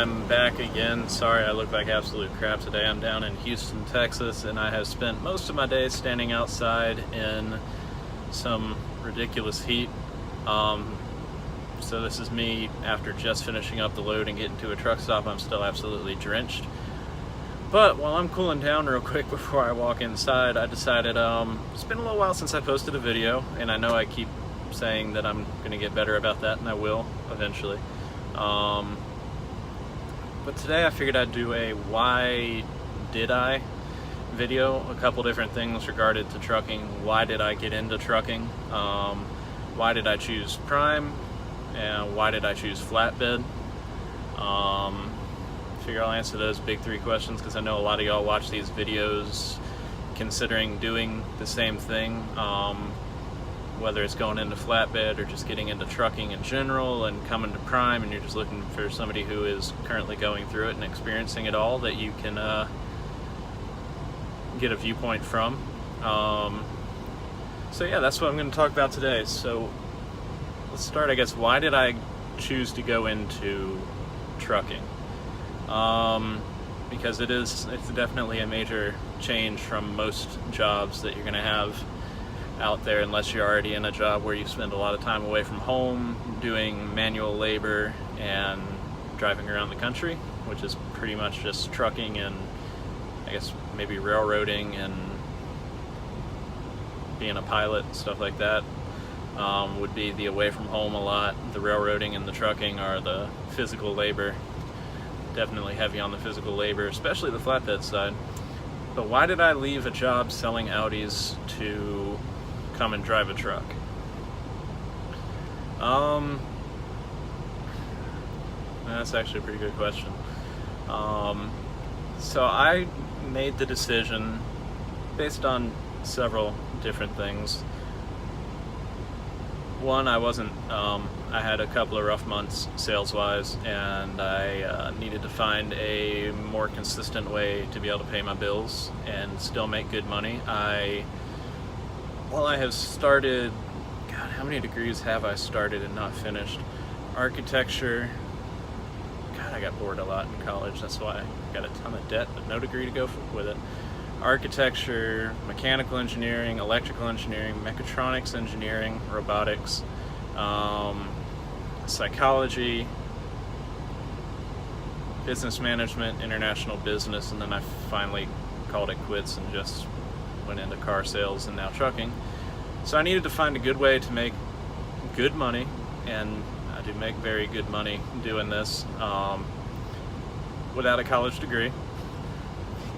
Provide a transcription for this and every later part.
I'm back again. Sorry I look like absolute crap today. I'm down in Houston, Texas, and I have spent most of my day standing outside in some ridiculous heat. So this is me after just finishing up the load and getting to a truck stop. I'm still absolutely drenched. But while I'm cooling down real quick before I walk inside, I decided it's been a little while since I posted a video, and I know I keep saying that I'm going to get better about that, and I will eventually. But today I figured I'd do a why did I video, a couple different things regarding to trucking. Why did I get into trucking? Why did I choose Prime? And why did I choose Flatbed? Figure I'll answer those big three questions because I know a lot of y'all watch these videos considering doing the same thing, whether it's going into Flatbed or just getting into trucking in general and coming to Prime, and you're just looking for somebody who is currently going through it and experiencing it all that you can get a viewpoint from. So yeah, that's what I'm going to talk about today. So let's start, I guess. Why did I choose to go into trucking? Because it's definitely a major change from most jobs that you're going to have out there, unless you're already in a job where you spend a lot of time away from home doing manual labor and driving around the country, which is pretty much just trucking and I guess maybe railroading and being a pilot, stuff like that. Would be the away from home a lot. The railroading and the trucking are the physical labor. Definitely heavy on the physical labor, especially the flatbed side. But why did I leave a job selling Audis to come and drive a truck? That's actually a pretty good question. So I made the decision based on several different things. One, I had a couple of rough months sales-wise, and I needed to find a more consistent way to be able to pay my bills and still make good money. I have started, God, how many degrees have I started and not finished? Architecture. God, I got bored a lot in college. That's why I got a ton of debt, but no degree to go with it. Architecture, mechanical engineering, electrical engineering, mechatronics engineering, robotics, psychology, business management, international business, and then I finally called it quits and just went into car sales and now trucking. So I needed to find a good way to make good money, and I do make very good money doing this without a college degree,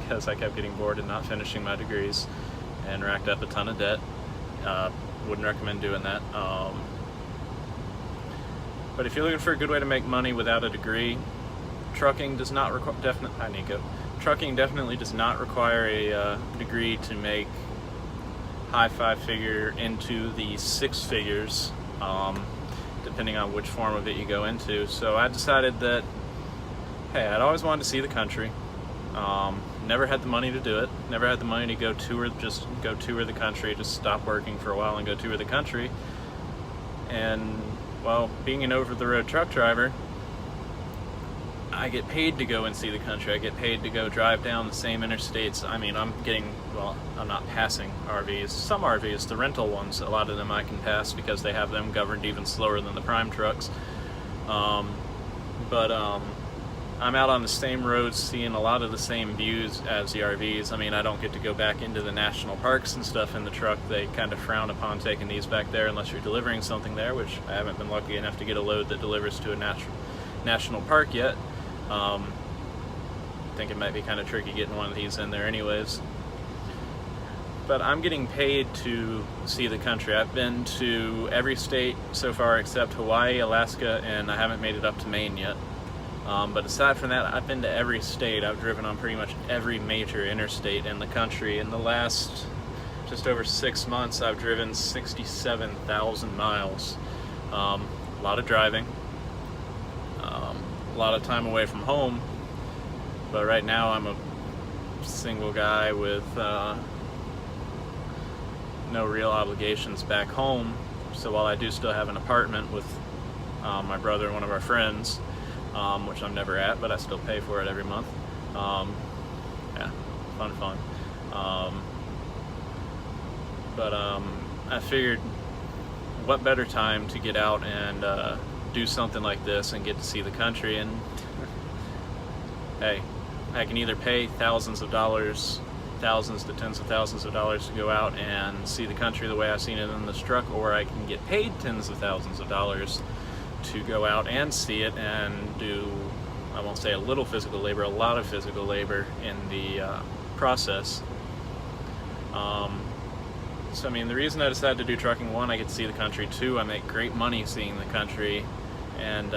because I kept getting bored and not finishing my degrees and racked up a ton of debt. Wouldn't recommend doing that. But if you're looking for a good way to make money without a degree, trucking does not require, trucking definitely does not require a degree to make high five-figure into the six figures, depending on which form of it you go into. So I decided that, hey, I'd always wanted to see the country. Never had the money to do it. Never had the money to go tour the country, just stop working for a while and go tour the country. And, well, being an over-the-road truck driver, I get paid to go and see the country. I get paid to go drive down the same interstates. I mean, I'm not passing RVs. Some RVs, the rental ones, a lot of them I can pass because they have them governed even slower than the prime trucks. I'm out on the same roads seeing a lot of the same views as the RVs. I mean, I don't get to go back into the national parks and stuff in the truck. They kind of frown upon taking these back there unless you're delivering something there, which I haven't been lucky enough to get a load that delivers to a national park yet. I think it might be kind of tricky getting one of these in there anyways. But I'm getting paid to see the country. I've been to every state so far except Hawaii, Alaska, and I haven't made it up to Maine yet. But aside from that, I've been to every state. I've driven on pretty much every major interstate in the country. In the last just over 6 months, I've driven 67,000 miles. A lot of driving, a lot of time away from home. But right now I'm a single guy with no real obligations back home. So while I do still have an apartment with my brother and one of our friends, which I'm never at, but I still pay for it every month. Yeah, fun. I figured, what better time to get out and do something like this and get to see the country. And hey, I can either pay thousands to tens of thousands of dollars to go out and see the country the way I've seen it in this truck, or I can get paid tens of thousands of dollars to go out and see it and do, I won't say a little physical labor, a lot of physical labor in the process. So I mean, the reason I decided to do trucking, 1, I get to see the country, 2, I make great money seeing the country, and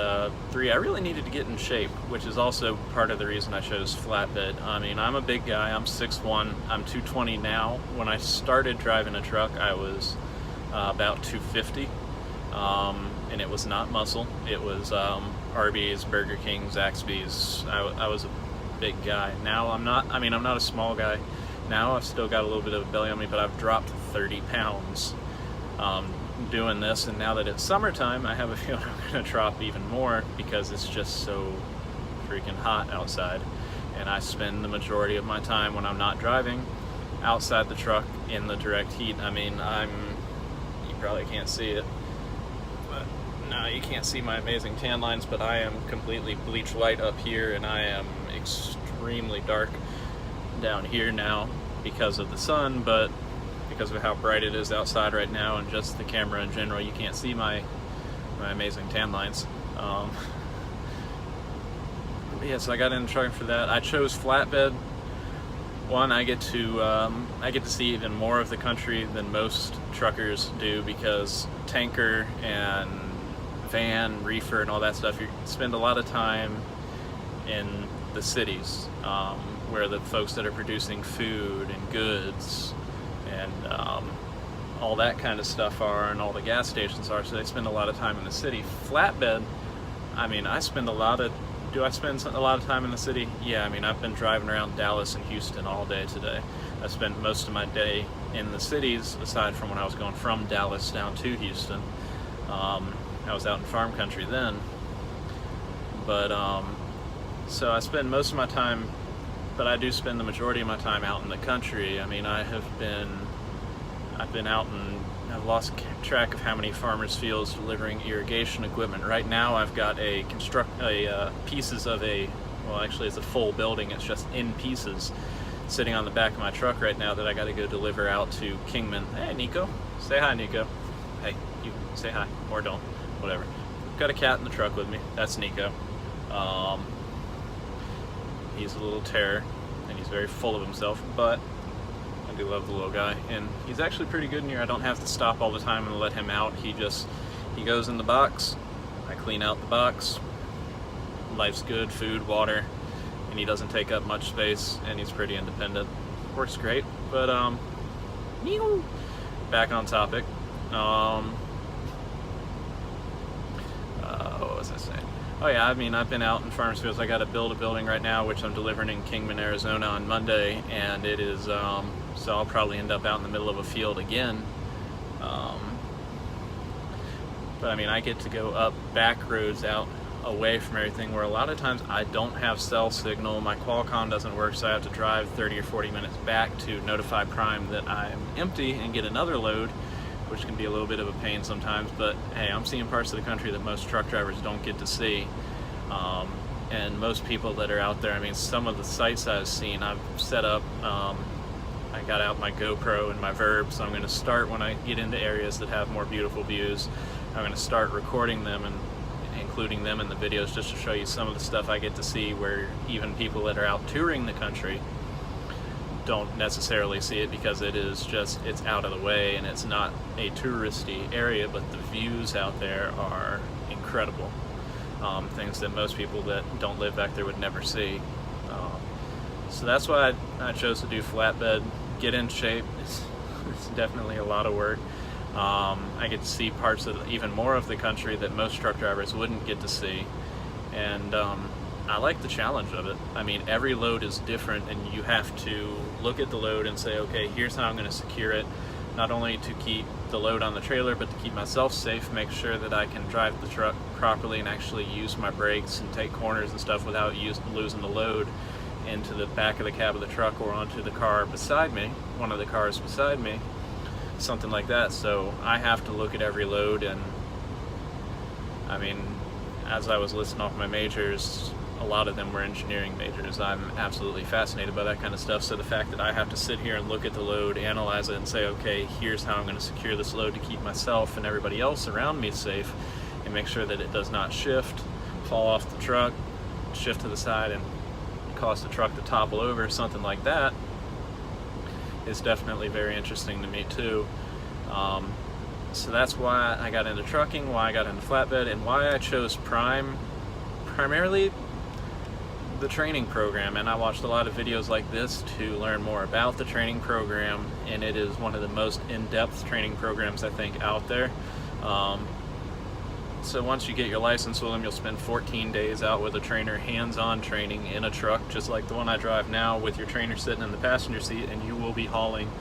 3, I really needed to get in shape, which is also part of the reason I chose flatbed. I mean, I'm a big guy, I'm 6'1", I'm 220 now. When I started driving a truck, I was about 250, and it was not muscle, it was Arby's, Burger King, Zaxby's. I was a big guy. Now I'm not, I mean, I'm not a small guy. Now I've still got a little bit of a belly on me, but I've dropped 30 pounds doing this, and now that it's summertime, I have a feeling I'm going to drop even more because it's just so freaking hot outside, and I spend the majority of my time when I'm not driving outside the truck in the direct heat. I mean, you probably can't see it, but no, you can't see my amazing tan lines, but I am completely bleach white up here, and I am extremely dark down here now because of the sun, but because of how bright it is outside right now and just the camera in general, you can't see my amazing tan lines. Yeah, so I got into trucking for that. I chose flatbed. 1, I get to see even more of the country than most truckers do, because tanker and van, reefer, and all that stuff, you spend a lot of time in the cities, where the folks that are producing food and goods and all that kind of stuff are, and all the gas stations are, so they spend a lot of time in the city. Flatbed, I mean, do I spend a lot of time in the city? Yeah, I mean, I've been driving around Dallas and Houston all day today. I spent most of my day in the cities, aside from when I was going from Dallas down to Houston. I was out in farm country then, but so I spend most of my time, but I do spend the majority of my time out in the country. I mean, I've been out and I've lost track of how many farmers' fields delivering irrigation equipment. Right now I've got pieces of well, actually it's a full building, it's just in pieces, sitting on the back of my truck right now that I got to go deliver out to Kingman. Hey Nico, say hi Nico. Hey, you say hi, or don't, whatever. I've got a cat in the truck with me, that's Nico. He's a little terror, and he's very full of himself, but I do love the little guy, and he's actually pretty good in here. I don't have to stop all the time and let him out. He goes in the box, I clean out the box, life's good, food, water, and he doesn't take up much space, and he's pretty independent. Works great, but back on topic. What was I saying? Oh yeah, I mean, I've been out in farmers fields. I got to build a building right now, which I'm delivering in Kingman, Arizona on Monday, and it is, so I'll probably end up out in the middle of a field again. But I mean, I get to go up back roads out away from everything, where a lot of times I don't have cell signal, my Qualcomm doesn't work, so I have to drive 30 or 40 minutes back to notify Prime that I'm empty and get another load, which can be a little bit of a pain sometimes. But hey, I'm seeing parts of the country that most truck drivers don't get to see. And most people that are out there, I mean, some of the sites I've seen, I've set up, I got out my GoPro and my Verb, so I'm going to start, when I get into areas that have more beautiful views, I'm going to start recording them and including them in the videos, just to show you some of the stuff I get to see, where even people that are out touring the country don't necessarily see it, because it's out of the way and it's not a touristy area, but the views out there are incredible. Things that most people that don't live back there would never see. So that's why I chose to do flatbed, get in shape. It's definitely a lot of work. I get to see parts of even more of the country that most truck drivers wouldn't get to see, and I like the challenge of it. I mean, every load is different, and you have to look at the load and say, okay, here's how I'm going to secure it, not only to keep the load on the trailer, but to keep myself safe, make sure that I can drive the truck properly and actually use my brakes and take corners and stuff without losing the load into the back of the cab of the truck or onto the car beside me, one of the cars beside me, something like that. So I have to look at every load, and I mean, as I was listing off my majors, a lot of them were engineering majors. I'm absolutely fascinated by that kind of stuff, so the fact that I have to sit here and look at the load, analyze it, and say, okay, here's how I'm going to secure this load to keep myself and everybody else around me safe, and make sure that it does not shift, fall off the truck, shift to the side, and cause the truck to topple over, something like that, is definitely very interesting to me too. So that's why I got into trucking, why I got into flatbed, and why I chose Prime. Primarily the training program, and I watched a lot of videos like this to learn more about the training program, and it is one of the most in-depth training programs I think out there. So once you get your license with them, you'll spend 14 days out with a trainer, hands-on training in a truck just like the one I drive now, with your trainer sitting in the passenger seat, and you will be hauling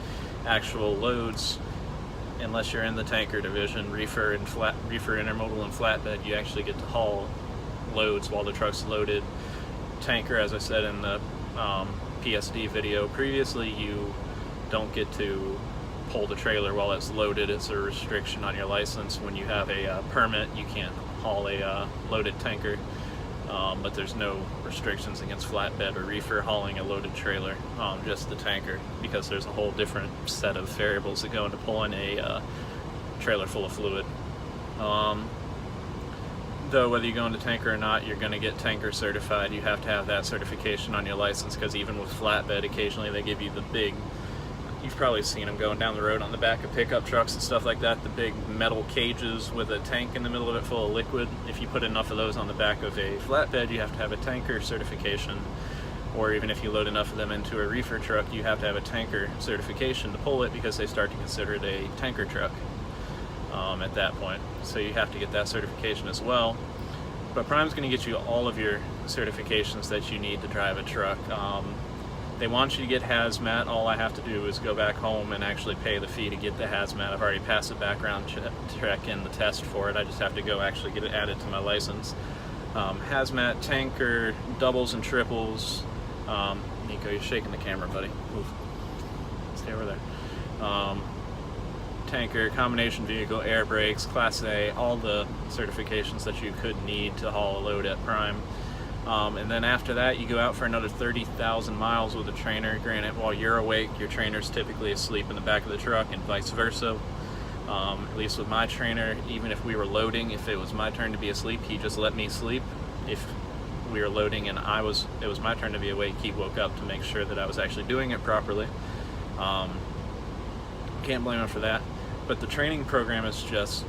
actual loads. Unless you're in the tanker division, reefer, intermodal, and flatbed, you actually get to haul loads while the truck's loaded. Tanker, as I said in the PSD video previously, you don't get to pull the trailer while it's loaded. It's a restriction on your license. When you have a permit, you can't haul a loaded tanker, but there's no restrictions against flatbed or reefer hauling a loaded trailer, just the tanker, because there's a whole different set of variables that go into pulling a trailer full of fluid. Though whether you go into tanker or not, you're going to get tanker certified. You have to have that certification on your license, because even with flatbed, occasionally they give you the big, you've probably seen them going down the road on the back of pickup trucks and stuff like that, the big metal cages with a tank in the middle of it full of liquid. If you put enough of those on the back of a flatbed, you have to have a tanker certification. Or even if you load enough of them into a reefer truck, you have to have a tanker certification to pull it, because they start to consider it a tanker truck at that point. So you have to get that certification as well. But Prime's going to get you all of your certifications that you need to drive a truck. They want you to get hazmat. All I have to do is go back home and actually pay the fee to get the hazmat. I've already passed the background check and the test for it. I just have to go actually get it added to my license. Hazmat, tanker, doubles and triples. Nico, you're shaking the camera, buddy. Move. Stay over there. Tanker, combination vehicle, air brakes, Class A, all the certifications that you could need to haul a load at Prime. And then after that, you go out for another 30,000 miles with a trainer. Granted, while you're awake, your trainer's typically asleep in the back of the truck, and vice versa. At least with my trainer, even if we were loading, if it was my turn to be asleep, he just let me sleep. If we were loading and it was my turn to be awake, he woke up to make sure that I was actually doing it properly. Can't blame him for that. But the training program is just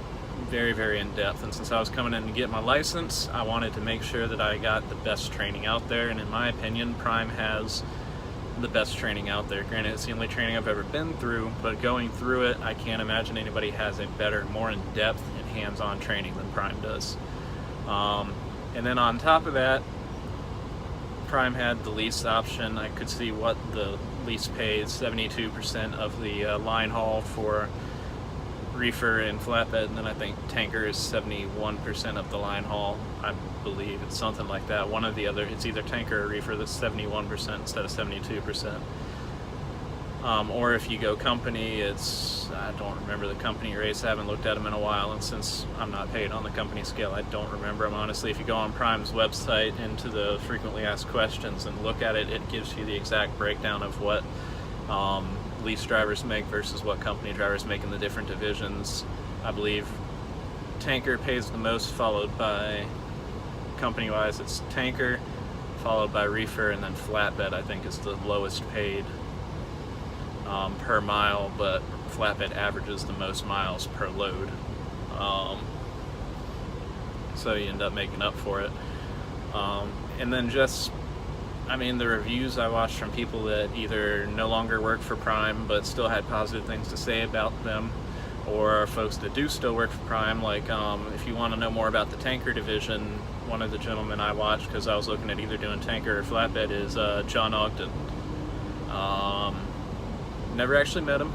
very, very in-depth, and since I was coming in to get my license, I wanted to make sure that I got the best training out there, and in my opinion, Prime has the best training out there. Granted, it's the only training I've ever been through, but going through it, I can't imagine anybody has a better, more in-depth and hands-on training than Prime does. And then on top of that, Prime had the lease option. I could see what the lease pays, 72% of the line haul for reefer and flatbed, and then I think tanker is 71% of the line haul. I believe it's something like that. One or the other. It's either tanker or reefer that's 71% instead of 72%. Or if you go company, I don't remember the company rates. I haven't looked at them in a while, and since I'm not paid on the company scale, I don't remember them honestly. If you go on Prime's website into the frequently asked questions and look at it, it gives you the exact breakdown of what lease drivers make versus what company drivers make in the different divisions. I believe tanker pays the most, followed by, company-wise, it's tanker, followed by reefer, and then flatbed I think is the lowest paid per mile, but flatbed averages the most miles per load. So you end up making up for it. And then just, I mean, the reviews I watched from people that either no longer work for Prime but still had positive things to say about them, or folks that do still work for Prime. Like, if you want to know more about the tanker division, one of the gentlemen I watched, because I was looking at either doing tanker or flatbed, is John Ogden. Never actually met him.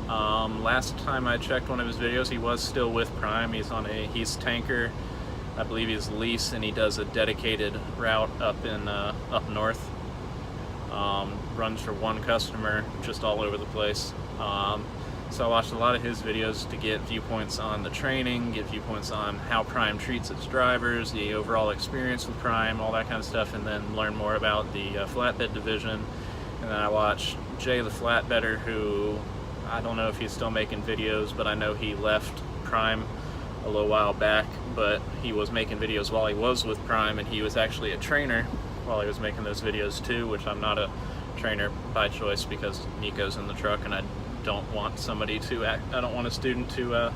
Last time I checked one of his videos, he was still with Prime. He's tanker, I believe he's lease, and he does a dedicated route up north. Runs for one customer, just all over the place. So I watched a lot of his videos to get viewpoints on the training, get viewpoints on how Prime treats its drivers, the overall experience with Prime, all that kind of stuff, and then learn more about the Flatbed division. And then I watched Jay the Flatbedder, who I don't know if he's still making videos, but I know he left Prime a little while back, but he was making videos while he was with Prime, and he was actually a trainer while he was making those videos too, which I'm not a trainer by choice because Nico's in the truck, and I don't want a student to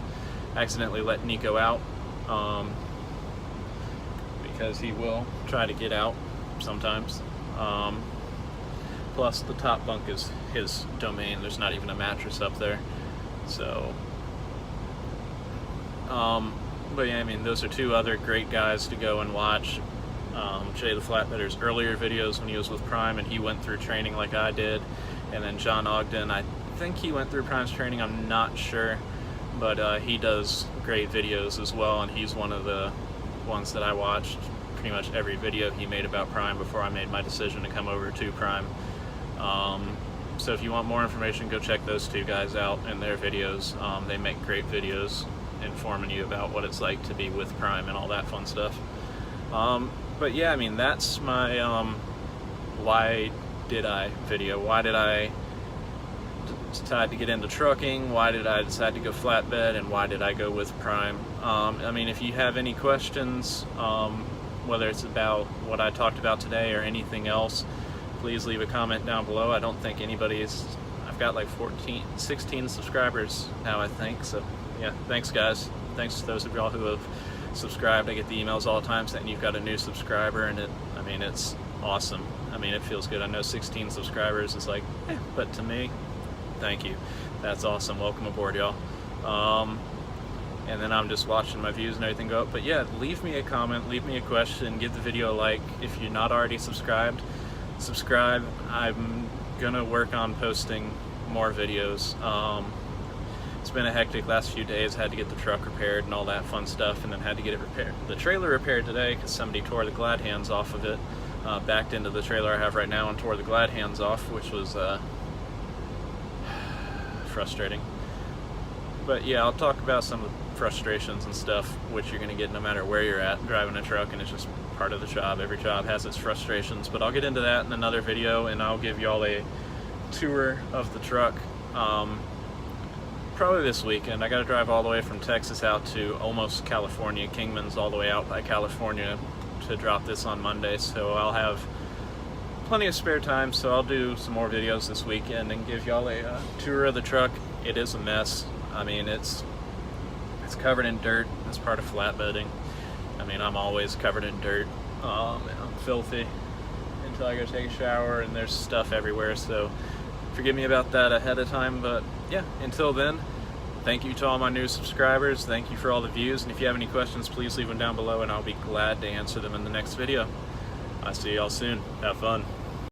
accidentally let Nico out, because he will try to get out sometimes. Plus the top bunk is his domain. There's not even a mattress up there. So but yeah, I mean, those are two other great guys to go and watch. Jay the Flatbedder's earlier videos when he was with Prime and he went through training like I did, and then John Ogden, I think he went through Prime's training, I'm not sure, but he does great videos as well, and he's one of the ones that I watched pretty much every video he made about Prime before I made my decision to come over to Prime. So if you want more information, go check those two guys out and their videos. They make great videos informing you about what it's like to be with Prime and all that fun stuff. But yeah, I mean, that's my why did I video. Why did I decide to get into trucking? Why did I decide to go flatbed? And why did I go with Prime? I mean, if you have any questions, whether it's about what I talked about today or anything else, please leave a comment down below. I don't think I've got like 16 subscribers now, I think. So yeah, thanks guys. Thanks to those of y'all who have subscribed. I get the emails all the time saying you've got a new subscriber, and it's awesome. I mean, it feels good. I know 16 subscribers is like, but to me, thank you. That's awesome. Welcome aboard, y'all. And then I'm just watching my views and everything go up. But yeah, leave me a comment, leave me a question, give the video a like. If you're not already subscribed, subscribe. I'm gonna work on posting more videos. It's been a hectic last few days. Had to get the truck repaired and all that fun stuff, and then had to get it repaired. The trailer repaired today because somebody tore the glad hands off of it. Backed into the trailer I have right now and tore the glad hands off, which was frustrating. But yeah, I'll talk about some of the frustrations and stuff which you're going to get no matter where you're at driving a truck, and it's just part of the job. Every job has its frustrations, but I'll get into that in another video, and I'll give y'all a tour of the truck probably this weekend. I got to drive all the way from Texas out to almost California. Kingman's all the way out by California to drop this on Monday, so I'll have plenty of spare time, so I'll do some more videos this weekend and give y'all a tour of the truck. It is a mess. I mean, it's covered in dirt. It's part of flatbedding. I mean, I'm always covered in dirt. I'm filthy until I go take a shower, and there's stuff everywhere, so forgive me about that ahead of time. But yeah, until then, thank you to all my new subscribers. Thank you for all the views, and if you have any questions, please leave them down below and I'll be glad to answer them in the next video. I'll see y'all soon. Have fun.